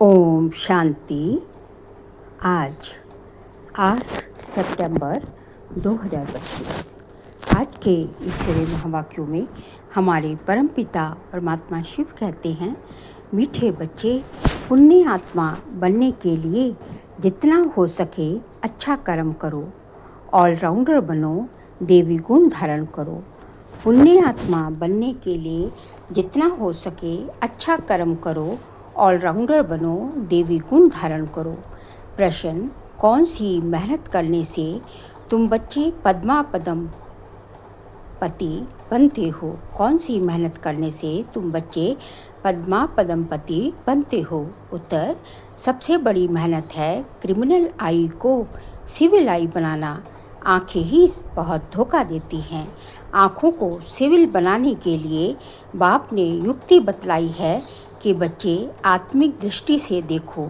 ओम शांति। आज 8 सितंबर 2025। आज के ईश्वरीय महावाक्यों में हमारे परमपिता परमात्मा शिव कहते हैं, मीठे बच्चे, पुण्य आत्मा बनने के लिए जितना हो सके अच्छा कर्म करो, ऑलराउंडर बनो, देवी गुण धारण करो। पुण्य आत्मा बनने के लिए जितना हो सके अच्छा कर्म करो, ऑलराउंडर बनो, देवी गुण धारण करो। प्रश्न: कौन सी मेहनत करने से तुम बच्चे पद्मा पदम पति बनते हो? कौन सी मेहनत करने से तुम बच्चे पद्मा पदम पति बनते हो? उत्तर: सबसे बड़ी मेहनत है क्रिमिनल आई को सिविल आई बनाना। आँखें ही बहुत धोखा देती हैं। आँखों को सिविल बनाने के लिए बाप ने युक्ति बतलाई है कि बच्चे आत्मिक दृष्टि से देखो,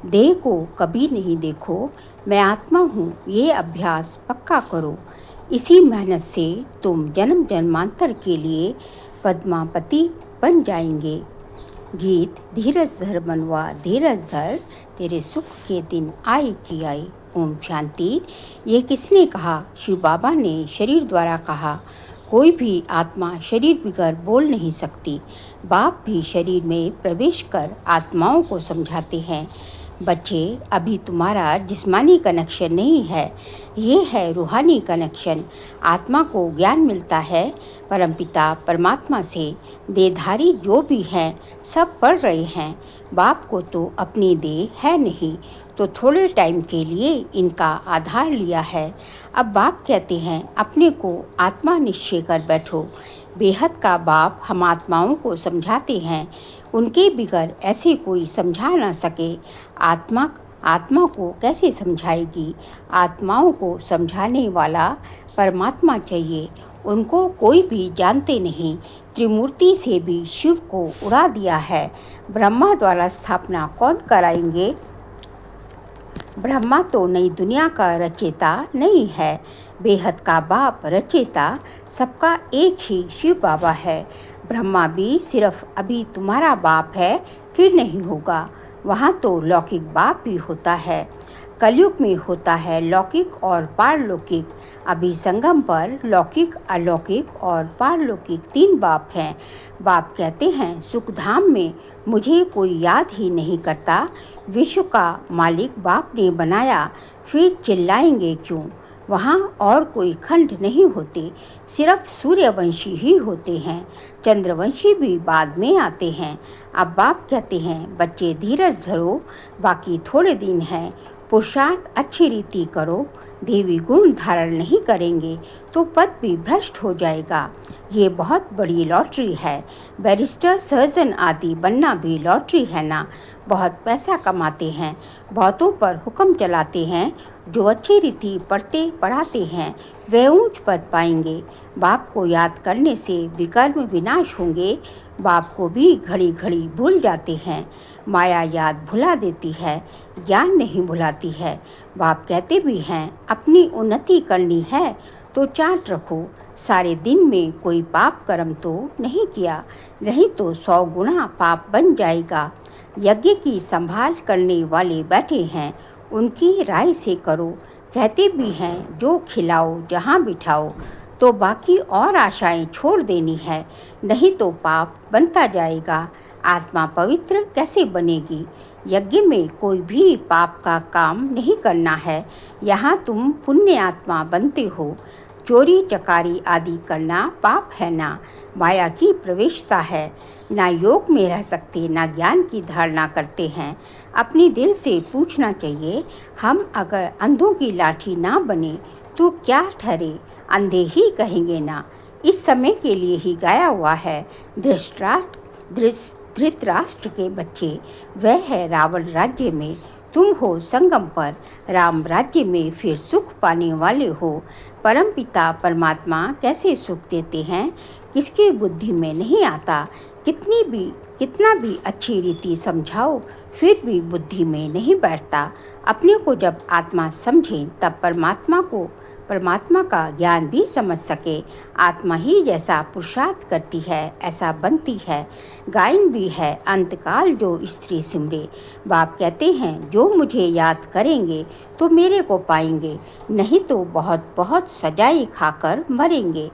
देह को कभी नहीं देखो। मैं आत्मा हूँ, ये अभ्यास पक्का करो। इसी मेहनत से तुम जन्म जन्मांतर के लिए पद्मापति बन जाएंगे। गीत: धीरज धर बनवा, धीरज धर, तेरे सुख के दिन आए कि आए। ओम शांति। ये किसने कहा? शिव बाबा ने शरीर द्वारा कहा। कोई भी आत्मा शरीर बिगर बोल नहीं सकती। बाप भी शरीर में प्रवेश कर आत्माओं को समझाते हैं, बच्चे अभी तुम्हारा जिस्मानी कनेक्शन नहीं है, ये है रूहानी कनेक्शन। आत्मा को ज्ञान मिलता है परमपिता परमात्मा से। देहधारी जो भी हैं सब पढ़ रहे हैं। बाप को तो अपनी देह है नहीं, तो थोड़े टाइम के लिए इनका आधार लिया है। अब बाप कहते हैं अपने को आत्मा निश्चय कर बैठो। बेहद का बाप हम आत्माओं को समझाते हैं, उनके बिगर ऐसे कोई समझा ना सके। आत्मा को कैसे समझाएगी? आत्माओं को समझाने वाला परमात्मा चाहिए। उनको कोई भी जानते नहीं। त्रिमूर्ति से भी शिव को उड़ा दिया है। ब्रह्मा द्वारा स्थापना कौन कराएंगे? ब्रह्मा तो नई दुनिया का रचेता नहीं है। बेहद का बाप रचेता सबका एक ही शिव बाबा है। ब्रह्मा भी सिर्फ अभी तुम्हारा बाप है, फिर नहीं होगा। वहाँ तो लौकिक बाप भी होता है। कलयुग में होता है लौकिक और पारलौकिक। अभी संगम पर लौकिक, अलौकिक और पारलौकिक 3 बाप हैं। बाप कहते हैं सुखधाम में मुझे कोई याद ही नहीं करता। विश्व का मालिक बाप ने बनाया, फिर चिल्लाएंगे क्यों? वहाँ और कोई खंड नहीं होते, सिर्फ सूर्यवंशी ही होते हैं। चंद्रवंशी भी बाद में आते हैं। अब बाप कहते हैं बच्चे धीरज धरो, बाकी थोड़े दिन हैं। पुरुषार्थ अच्छी रीति करो। देवी गुण धारण नहीं करेंगे तो पद भी भ्रष्ट हो जाएगा। ये बहुत बड़ी लॉटरी है। बैरिस्टर, सर्जन आदि बनना भी लॉटरी है ना। बहुत पैसा कमाते हैं, बहुतों पर हुक्म चलाते हैं। जो अच्छी रीति पढ़ते पढ़ाते हैं वे ऊंच पद पाएंगे। बाप को याद करने से विकर्म विनाश होंगे। बाप को भी घड़ी घड़ी भूल जाते हैं। माया याद भुला देती है, ज्ञान नहीं भुलाती है। बाप कहते भी हैं अपनी उन्नति करनी है तो चार्ट रखो। सारे दिन में कोई पाप कर्म तो नहीं किया, नहीं तो 100 गुना पाप बन जाएगा। यज्ञ की संभाल करने वाले बैठे हैं, उनकी राय से करो। कहते भी हैं जो खिलाओ जहाँ बिठाओ, तो बाकी और आशाएं छोड़ देनी है, नहीं तो पाप बनता जाएगा। आत्मा पवित्र कैसे बनेगी? यज्ञ में कोई भी पाप का काम नहीं करना है। यहाँ तुम पुण्य आत्मा बनते हो। चोरी चकारी आदि करना पाप है ना। माया की प्रवेशता है। ना योग में रह सकते, ना ज्ञान की धारणा करते हैं। अपनी दिल से पूछना चाहिए, हम अगर अंधों की लाठी ना बने तो क्या ठहरे? अंधे ही कहेंगे ना। इस समय के लिए ही गाया हुआ है। धृतराष्ट्र के बच्चे, वह है रावण राज्य में, तुम हो संगम पर राम राज्य में, फिर सुख पाने वाले हो। परमपिता परमात्मा कैसे सुख देते हैं, किसकी बुद्धि में नहीं आता। कितना भी अच्छी रीति समझाओ, फिर भी बुद्धि में नहीं बैठता। अपने को जब आत्मा समझें तब परमात्मा को परमात्मा का ज्ञान भी समझ सके। आत्मा ही जैसा पुरुषार्थ करती है ऐसा बनती है। गायन भी है अंतकाल जो स्त्री सिमरे। बाप कहते हैं जो मुझे याद करेंगे तो मेरे को पाएंगे, नहीं तो बहुत बहुत सजाएं खाकर मरेंगे,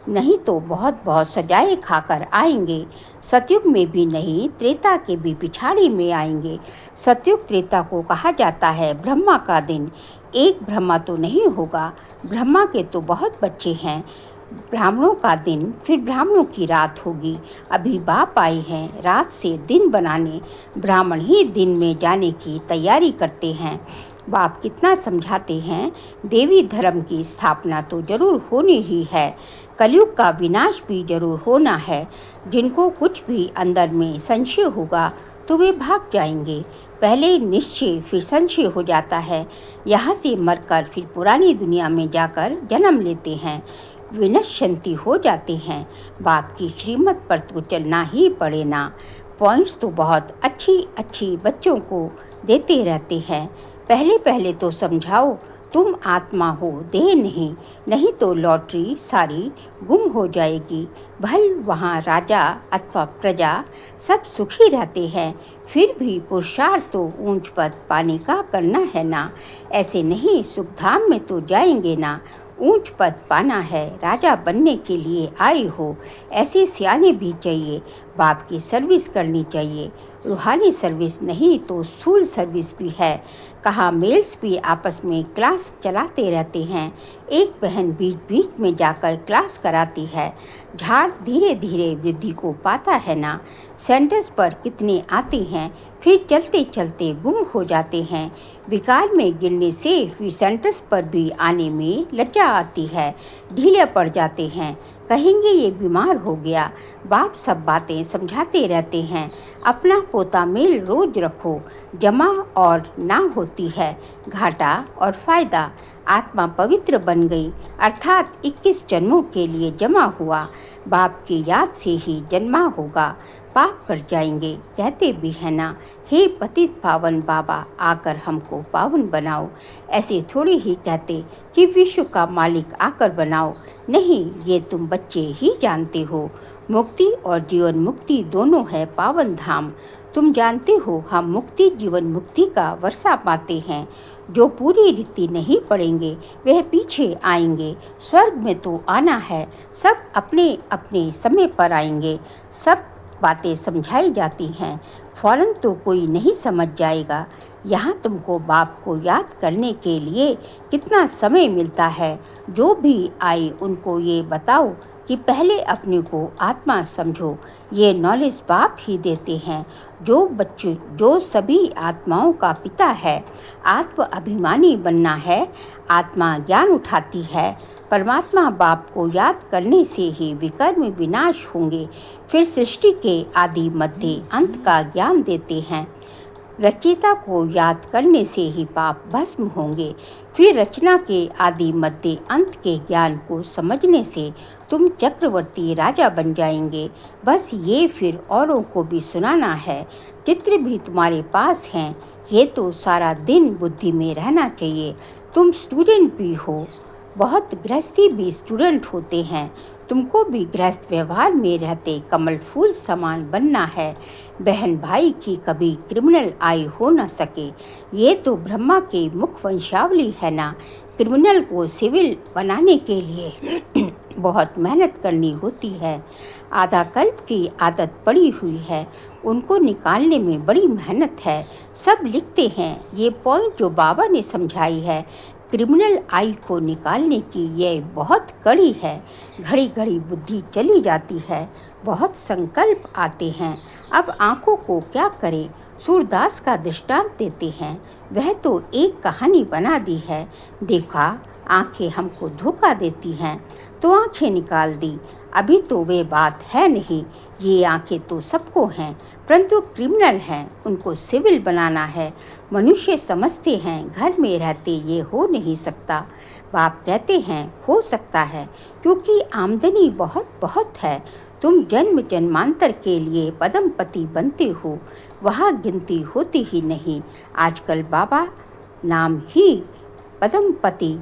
नहीं तो बहुत बहुत सजाएं खाकर आएंगे। सतयुग में भी नहीं, त्रेता के भी पिछाड़ी में आएंगे। सतयुग त्रेता को कहा जाता है ब्रह्मा का दिन। एक ब्रह्मा तो नहीं होगा, ब्रह्मा के तो बहुत बच्चे हैं। ब्राह्मणों का दिन, फिर ब्राह्मणों की रात होगी। अभी बाप आए हैं रात से दिन बनाने, ब्राह्मण ही दिन में जाने की तैयारी करते हैं। बाप कितना समझाते हैं, देवी धर्म की स्थापना तो जरूर होनी ही है, कलयुग का विनाश भी जरूर होना है। जिनको कुछ भी अंदर में संशय होगा तो वे भाग जाएंगे। पहले निश्चय फिर संशय हो जाता है। यहाँ से मरकर फिर पुरानी दुनिया में जाकर जन्म लेते हैं, विनश्यंती हो जाते हैं। बाप की श्रीमत पर तो चलना ही पड़े ना। पॉइंट्स तो बहुत अच्छी अच्छी बच्चों को देते रहते हैं। पहले पहले तो समझाओ तुम आत्मा हो, देह नहीं, नहीं तो लॉटरी सारी गुम हो जाएगी। भल वहाँ राजा अथवा प्रजा सब सुखी रहते हैं, फिर भी पुरुषार्थ तो ऊंच पद पाने का करना है ना। ऐसे नहीं सुखधाम में तो जाएंगे ना। ऊंच पद पाना है, राजा बनने के लिए आए हो, ऐसे सियाने भी चाहिए। बाप की सर्विस करनी चाहिए, रूहानी सर्विस नहीं तो स्थूल सर्विस भी है। कहा मेल्स भी आपस में क्लास चलाते रहते हैं, एक बहन बीच बीच में जाकर क्लास कराती है। झाड़ धीरे धीरे वृद्धि को पाता है ना। सेंटर्स पर कितने आते हैं, फिर चलते चलते गुम हो जाते हैं। विकार में गिरने से फिर सेंटर्स पर भी आने में लज्जा आती है, ढीले पड़ जाते हैं, कहेंगे ये बीमार हो गया। बाप सब बातें समझाते रहते हैं। अपना पोता मेल रोज रखो, जमा और ना होती है घाटा और फायदा। आत्मा पवित्र बन गई अर्थात 21 जन्मों के लिए जमा हुआ। बाप की याद से ही जन्मा होगा, पाप कर जाएंगे। कहते भी है ना, हे पतित पावन बाबा आकर हमको पावन बनाओ। ऐसे थोड़ी ही कहते कि विश्व का मालिक आकर बनाओ। नहीं, ये तुम बच्चे ही जानते हो। मुक्ति और जीवन मुक्ति दोनों है पावन धाम। तुम जानते हो हम मुक्ति जीवन मुक्ति का वर्षा पाते हैं। जो पूरी रीति नहीं पढ़ेंगे वह पीछे आएंगे। स्वर्ग में तो आना है, सब अपने अपने समय पर आएंगे। सब बातें समझाई जाती हैं, फौरन तो कोई नहीं समझ जाएगा। यहाँ तुमको बाप को याद करने के लिए कितना समय मिलता है। जो भी आए उनको ये बताओ कि पहले अपने को आत्मा समझो। ये नॉलेज बाप ही देते हैं। जो बच्चे जो सभी आत्माओं का पिता है, आत्म अभिमानी बनना है। आत्मा ज्ञान उठाती है। परमात्मा बाप को याद करने से ही विकर्म विनाश होंगे। फिर सृष्टि के आदि मध्य अंत का ज्ञान देते हैं। रचयिता को याद करने से ही पाप भस्म होंगे। फिर रचना के आदि मध्य अंत के ज्ञान को समझने से तुम चक्रवर्ती राजा बन जाएंगे। बस ये फिर औरों को भी सुनाना है। चित्र भी तुम्हारे पास हैं, ये तो सारा दिन बुद्धि में रहना चाहिए। तुम स्टूडेंट भी हो, बहुत गृहस्थी भी स्टूडेंट होते हैं। तुमको भी गृहस्थ व्यवहार में रहते कमल फूल समान बनना है। बहन भाई की कभी क्रिमिनल आई हो न सके, ये तो ब्रह्मा के मुख वंशावली है ना। क्रिमिनल को सिविल बनाने के लिए बहुत मेहनत करनी होती है। आधा कल्प की आदत पड़ी हुई है, उनको निकालने में बड़ी मेहनत है। सब लिखते हैं ये पॉइंट जो बाबा ने समझाई है। क्रिमिनल आई को निकालने की ये बहुत कड़ी है। घड़ी घड़ी बुद्धि चली जाती है, बहुत संकल्प आते हैं। अब आँखों को क्या करें। सूरदास का दृष्टांत देते हैं, वह तो एक कहानी बना दी है। देखा आँखें हमको धोखा देती हैं तो आँखें निकाल दी। अभी तो वे बात है नहीं, ये आँखें तो सबको हैं, परंतु क्रिमिनल हैं, उनको सिविल बनाना है। मनुष्य समझते हैं घर में रहते ये हो नहीं सकता। बाप कहते हैं हो सकता है, क्योंकि आमदनी बहुत बहुत है। तुम जन्म जन्मांतर के लिए पदमपति बनते हो, वहाँ गिनती होती ही नहीं। आजकल बाबा नाम ही पदमपति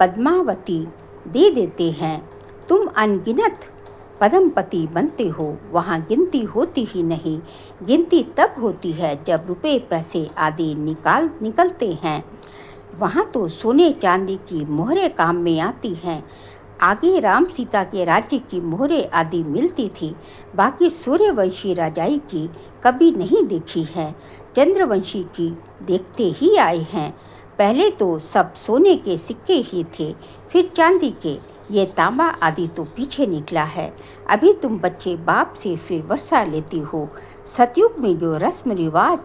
पद्मावती दे देते हैं। तुम अनगिनत पद्मपति बनते हो, वहाँ गिनती होती ही नहीं। गिनती तब होती है जब रुपए पैसे आदि निकलते हैं। वहाँ तो सोने चांदी की मोहरें काम में आती हैं। आगे राम सीता के राज्य की मोहरें आदि मिलती थी, बाकी सूर्यवंशी राजाई की कभी नहीं देखी है। चंद्रवंशी की देखते ही आए हैं। पहले तो सब सोने के सिक्के ही थे, फिर चांदी के। ये तांबा आदि तो पीछे निकला है। अभी तुम बच्चे बाप से फिर वर्षा लेती हो। सतयुग में जो रस्म रिवाज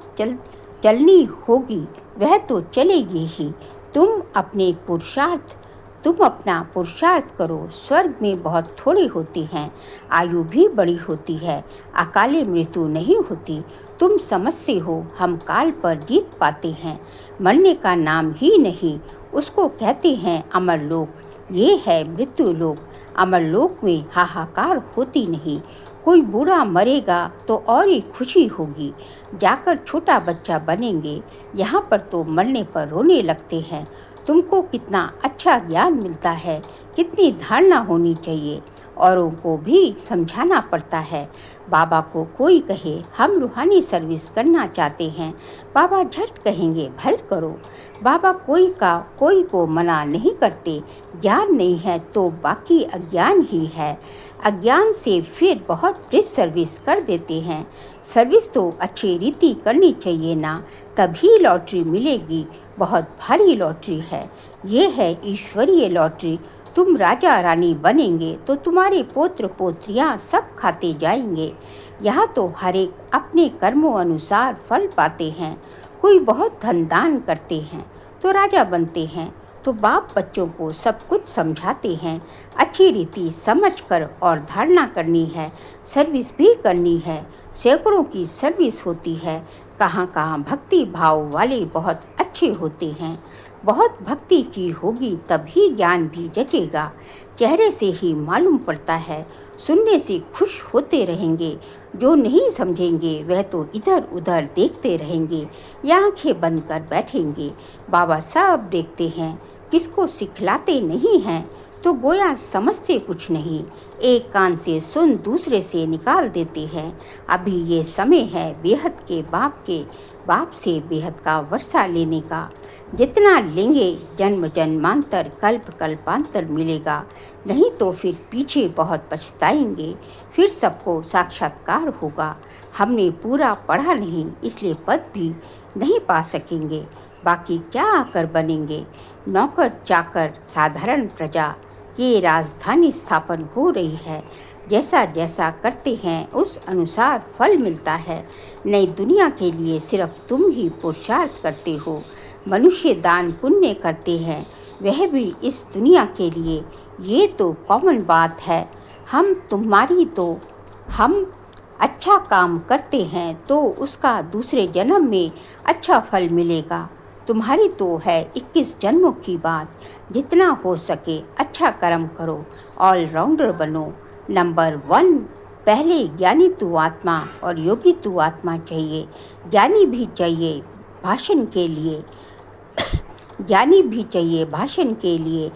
चलनी होगी वह तो चलेगी ही। तुम अपना पुरुषार्थ करो। स्वर्ग में बहुत थोड़ी होती हैं, आयु भी बड़ी होती है, अकाले मृत्यु नहीं होती। तुम समझते हो हम काल पर जीत पाते हैं। मरने का नाम ही नहीं, उसको कहते हैं अमरलोक। ये है मृत्युलोक। अमरलोक में हाहाकार होती नहीं। कोई बूढ़ा मरेगा तो और ही खुशी होगी, जाकर छोटा बच्चा बनेंगे। यहाँ पर तो मरने पर रोने लगते हैं। तुमको कितना अच्छा ज्ञान मिलता है, कितनी धारणा होनी चाहिए, औरों को भी समझाना पड़ता है। बाबा को कोई कहे हम रूहानी सर्विस करना चाहते हैं, बाबा झट कहेंगे भल करो। बाबा कोई को मना नहीं करते। ज्ञान नहीं है तो बाकी अज्ञान ही है। अज्ञान से फिर बहुत डिससर्विस कर देते हैं। सर्विस तो अच्छी रीति करनी चाहिए ना, तभी लॉटरी मिलेगी। बहुत भारी लॉटरी है, ये है ईश्वरीय लॉटरी। तुम राजा रानी बनेंगे तो तुम्हारे पोत्र पोत्रियां सब खाते जाएंगे। यहाँ तो हर एक अपने कर्मों अनुसार फल पाते हैं। कोई बहुत धन दान करते हैं तो राजा बनते हैं, तो बाप बच्चों को सब कुछ समझाते हैं। अच्छी रीति समझकर और धारणा करनी है, सर्विस भी करनी है। सैकड़ों की सर्विस होती है। कहाँ कहाँ भक्ति भाव वाले बहुत अच्छे होते हैं। बहुत भक्ति की होगी तभी ज्ञान भी जचेगा। चेहरे से ही मालूम पड़ता है। सुनने से खुश होते रहेंगे। जो नहीं समझेंगे वह तो इधर उधर देखते रहेंगे या आंखें बंद कर बैठेंगे। बाबा सब देखते हैं, किसको सिखलाते नहीं हैं तो गोया समझते कुछ नहीं। एक कान से सुन दूसरे से निकाल देते हैं। अभी ये समय है बेहद के बाप से बेहद का वर्षा लेने का। जितना लेंगे जन्म जन्मांतर कल्प कल्पांतर मिलेगा, नहीं तो फिर पीछे बहुत पछताएंगे। फिर सबको साक्षात्कार होगा। हमने पूरा पढ़ा नहीं, इसलिए पद भी नहीं पा सकेंगे। बाकी क्या आकर बनेंगे? नौकर चाकर साधारण प्रजा। ये राजधानी स्थापन हो रही है। जैसा जैसा करते हैं उस अनुसार फल मिलता है। नई दुनिया के लिए सिर्फ तुम ही पुरुषार्थ करते हो। मनुष्य दान पुण्य करते हैं, वह भी इस दुनिया के लिए। ये तो कॉमन बात है। हम अच्छा काम करते हैं तो उसका दूसरे जन्म में अच्छा फल मिलेगा। तुम्हारी तो है 21 जन्मों की बात। जितना हो सके अच्छा कर्म करो, ऑलराउंडर बनो। नंबर 1, पहले ज्ञानी तू आत्मा और योगी तू आत्मा चाहिए। ज्ञानी भी चाहिए भाषण के लिए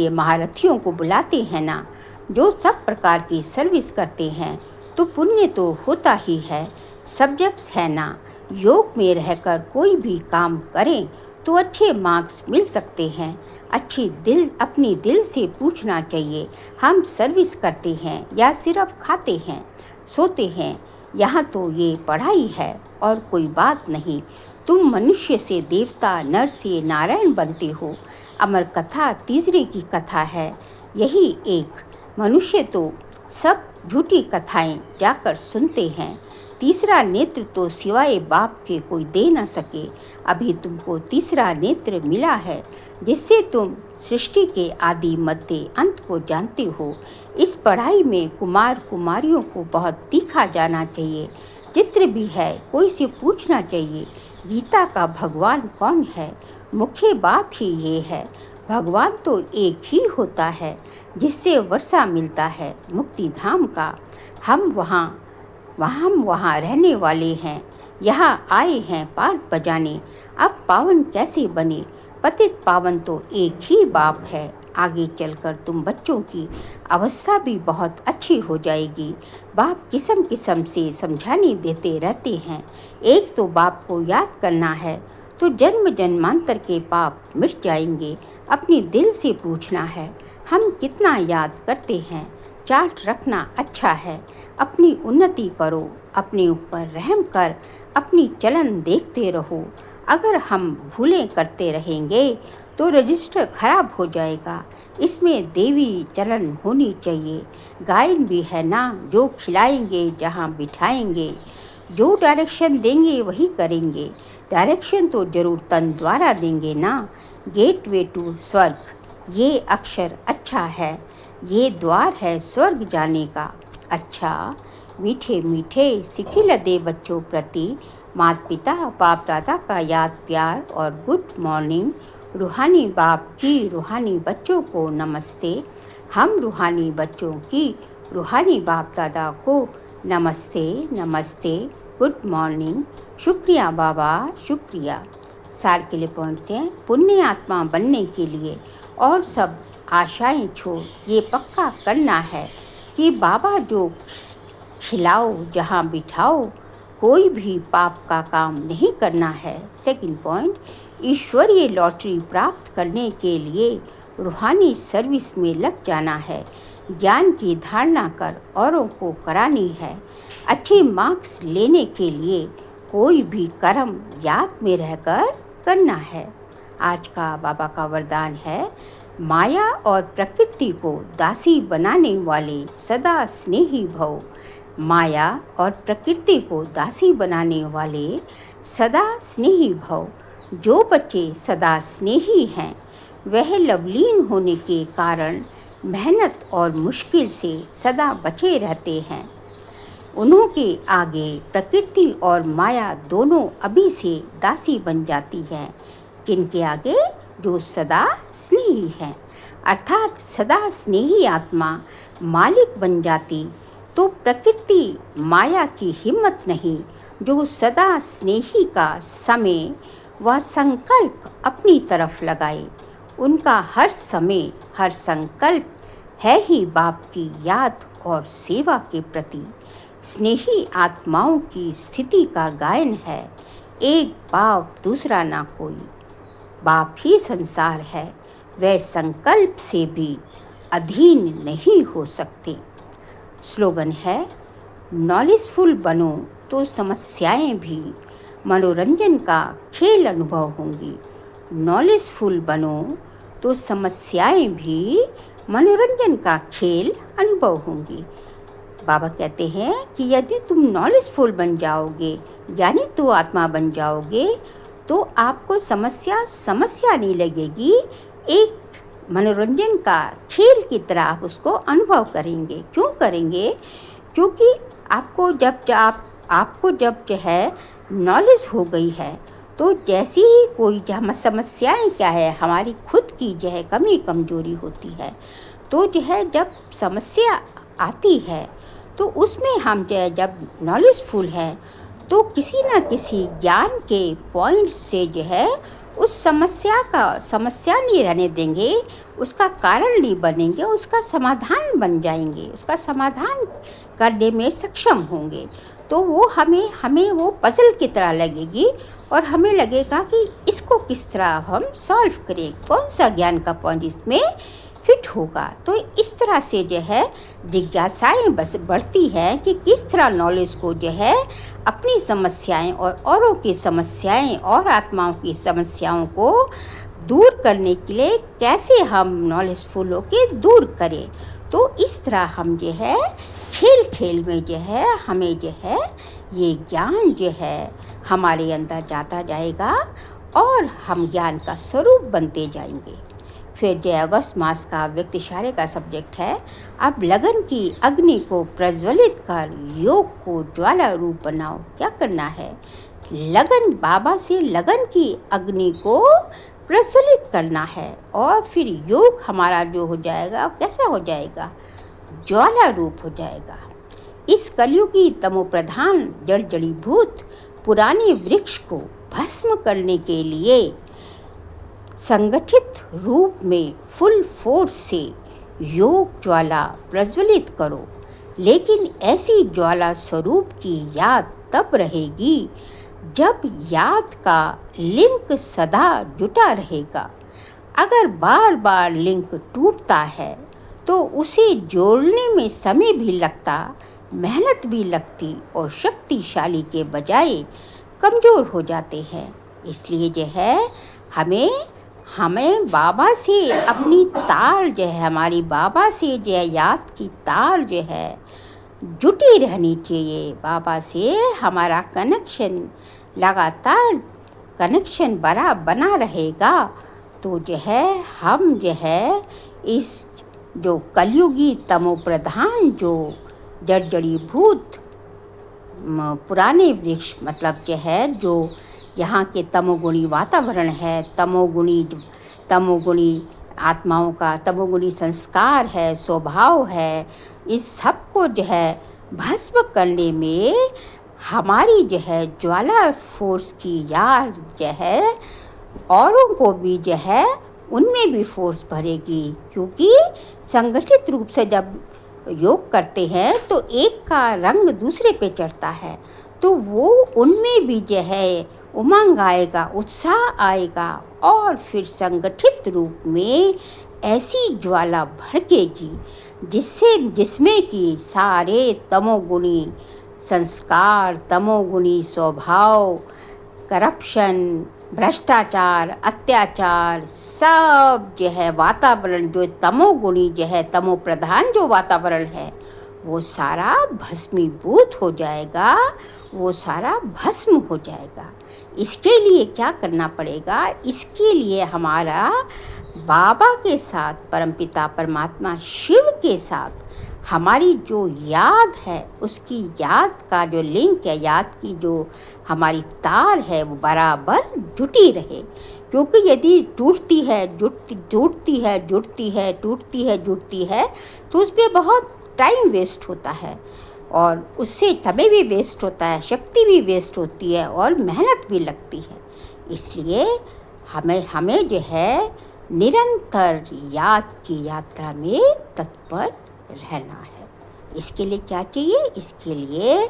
महारथियों को बुलाते हैं ना, जो सब प्रकार की सर्विस करते हैं। तो पुण्य तो होता ही है। सब्जेक्ट्स है ना, योग में रहकर कोई भी काम करें तो अच्छे मार्क्स मिल सकते हैं। अपनी दिल से पूछना चाहिए, हम सर्विस करते हैं या सिर्फ खाते हैं सोते हैं। यहाँ तो ये पढ़ाई है और कोई बात नहीं। तुम मनुष्य से देवता, नर से नारायण बनते हो। अमर कथा तीसरे की कथा है। यही एक मनुष्य तो सब झूठी कथाएं जाकर सुनते हैं। तीसरा नेत्र तो सिवाय बाप के कोई दे न सके। अभी तुमको तीसरा नेत्र मिला है, जिससे तुम सृष्टि के आदि मध्य अंत को जानते हो। इस पढ़ाई में कुमार कुमारियों को बहुत तीखा जाना चाहिए। चित्र भी है, कोई से पूछना चाहिए गीता का भगवान कौन है। मुख्य बात ही ये है, भगवान तो एक ही होता है, जिससे वर्षा मिलता है मुक्ति धाम का। हम वहाँ रहने वाले हैं, यहाँ आए हैं पार्क बजाने। अब पावन कैसे बने? पतित पावन तो एक ही बाप है। आगे चलकर तुम बच्चों की अवस्था भी बहुत अच्छी हो जाएगी। बाप किस्म किस्म से समझाने देते रहते हैं। एक तो बाप को याद करना है तो जन्म जन्मांतर के पाप मिट जाएंगे। अपने दिल से पूछना है हम कितना याद करते हैं। चार्ट रखना अच्छा है। अपनी उन्नति करो, अपने ऊपर रहम कर अपनी चलन देखते रहो। अगर हम भूलें करते रहेंगे तो रजिस्टर खराब हो जाएगा। इसमें देवी चलन होनी चाहिए। गायन भी है ना, जो खिलाएंगे जहाँ बिठाएंगे, जो डायरेक्शन देंगे वही करेंगे। डायरेक्शन तो जरूर तन द्वारा देंगे ना। गेटवे टू स्वर्ग, ये अक्षर अच्छा है, ये द्वार है स्वर्ग जाने का। अच्छा मीठे मीठे सिखिल दे बच्चों प्रति माता पिता बाप दादा का याद प्यार और गुड मॉर्निंग। रूहानी बाप की रूहानी बच्चों को नमस्ते। हम रूहानी बच्चों की रूहानी बाप दादा को नमस्ते नमस्ते, गुड मॉर्निंग। शुक्रिया बाबा, शुक्रिया। सार के लिए पहुँचते हैं। पुण्य आत्मा बनने के लिए और सब आशाएं छोड़ ये पक्का करना है कि बाबा जो खिलाओ जहाँ बिठाओ, कोई भी पाप का काम नहीं करना है। सेकंड पॉइंट, ईश्वरीय लॉटरी प्राप्त करने के लिए रूहानी सर्विस में लग जाना है। ज्ञान की धारणा कर औरों को करानी है। अच्छे मार्क्स लेने के लिए कोई भी कर्म याद में रहकर करना है। आज का बाबा का वरदान है, माया और प्रकृति को दासी बनाने वाले सदा स्नेही भव। माया और प्रकृति को दासी बनाने वाले सदा स्नेही भव। जो बच्चे सदा स्नेही हैं वह लवलीन होने के कारण मेहनत और मुश्किल से सदा बचे रहते हैं। उन्हों के आगे प्रकृति और माया दोनों अभी से दासी बन जाती हैं। किनके आगे? जो सदा स्नेही हैं। अर्थात सदा स्नेही आत्मा मालिक बन जाती तो प्रकृति माया की हिम्मत नहीं। जो सदा स्नेही का समय व संकल्प अपनी तरफ लगाए, उनका हर समय हर संकल्प है ही बाप की याद और सेवा के प्रति। स्नेही आत्माओं की स्थिति का गायन है, एक बाप दूसरा ना कोई। बाप ही संसार है, वह संकल्प से भी अधीन नहीं हो सकते। स्लोगन है, नॉलेजफुल बनो तो समस्याएं भी मनोरंजन का खेल अनुभव होंगी। नॉलेजफुल बनो तो समस्याएं भी मनोरंजन का खेल अनुभव होंगी। बाबा कहते हैं कि यदि तुम नॉलेजफुल बन जाओगे, यानी तू आत्मा बन जाओगे, तो आपको समस्या नहीं लगेगी। एक मनोरंजन का खेल की तरह आप उसको अनुभव करेंगे। क्यों करेंगे? क्योंकि आपको जब जो है नॉलेज हो गई है, तो जैसी ही कोई समस्याएं क्या है, हमारी खुद की जो है कमी कमजोरी होती है, तो जो है जब समस्या आती है तो उसमें हम जो है जब नॉलेजफुल है तो किसी न किसी ज्ञान के पॉइंट से जो है उस समस्या नहीं रहने देंगे, उसका कारण नहीं बनेंगे, उसका समाधान बन जाएंगे, उसका समाधान करने में सक्षम होंगे। तो वो हमें वो पजल की तरह लगेगी और हमें लगेगा कि इसको किस तरह हम सॉल्व करें, कौन सा ज्ञान का पॉइंट इसमें फिट होगा। तो इस तरह से जो है जिज्ञासाएं बस बढ़ती है कि किस तरह नॉलेज को जो है अपनी समस्याएं और औरों की समस्याएं और आत्माओं की समस्याओं को दूर करने के लिए कैसे हम नॉलेजफुल होके दूर करें। तो इस तरह हम जो है खेल खेल में जो है हमें जो है ये ज्ञान जो है हमारे अंदर जाता जाएगा और हम ज्ञान का स्वरूप बनते जाएंगे। फिर जो अगस्त मास का व्यक्ति इशारे का सब्जेक्ट है, अब लगन की अग्नि को प्रज्वलित कर योग को ज्वाला रूप बनाओ। क्या करना है? लगन, बाबा से लगन की अग्नि को प्रज्वलित करना है और फिर योग हमारा जो हो जाएगा, कैसा हो जाएगा? ज्वाला रूप हो जाएगा। इस कलयुगी तमोप्रधान जड़ जड़ीभूत पुराने वृक्ष को भस्म करने के लिए संगठित रूप में फुल फोर्स से योग ज्वाला प्रज्वलित करो, लेकिन ऐसी ज्वाला स्वरूप की याद तब रहेगी जब याद का लिंक सदा जुटा रहेगा। अगर बार बार लिंक टूटता है तो उसे जोड़ने में समय भी लगता, मेहनत भी लगती और शक्तिशाली के बजाय कमज़ोर हो जाते हैं। इसलिए जो है हमें बाबा से अपनी तार जो है, हमारी बाबा से जो है याद की तार जो है जुटी रहनी चाहिए। बाबा से हमारा कनेक्शन लगातार कनेक्शन बना रहेगा तो जो है हम जो है इस जो कलयुगी तमोप्रधान जो जड़जड़ीभूत पुराने वृक्ष मतलब जो है जो यहाँ के तमोगुणी वातावरण है, तमोगुणी आत्माओं का तमोगुणी संस्कार है, स्वभाव है, इस सब को जो है भस्म करने में हमारी जो है ज्वाला फोर्स की याद जो है औरों को भी जो है उनमें भी फोर्स भरेगी। क्योंकि संगठित रूप से जब योग करते हैं तो एक का रंग दूसरे पे चढ़ता है, तो वो उनमें भी जो है उमंग आएगा, उत्साह आएगा और फिर संगठित रूप में ऐसी ज्वाला भड़केगी जिसमें कि सारे तमोगुणी संस्कार, तमोगुणी स्वभाव, करप्शन, भ्रष्टाचार, अत्याचार सब जो है वातावरण जो तमोगुणी जो है तमो प्रधान जो वातावरण है वो सारा भस्मीभूत हो जाएगा, वो सारा भस्म हो जाएगा। इसके लिए क्या करना पड़ेगा? इसके लिए हमारा बाबा के साथ, परमपिता परमात्मा शिव के साथ हमारी जो याद है उसकी याद का जो लिंक है, याद की जो हमारी तार है वो बराबर जुटी रहे। क्योंकि यदि टूटती है जुड़ती है तो उस पर बहुत टाइम वेस्ट होता है और उससे समय भी वेस्ट होता है, शक्ति भी वेस्ट होती है और मेहनत भी लगती है। इसलिए हमें जो है निरंतर याद की यात्रा में तत्पर रहना है। इसके लिए क्या चाहिए? इसके लिए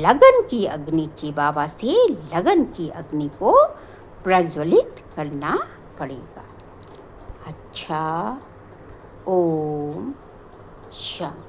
लगन की अग्नि चाहिए। बाबा से लगन की अग्नि को प्रज्वलित करना पड़ेगा। अच्छा, ओम शांति।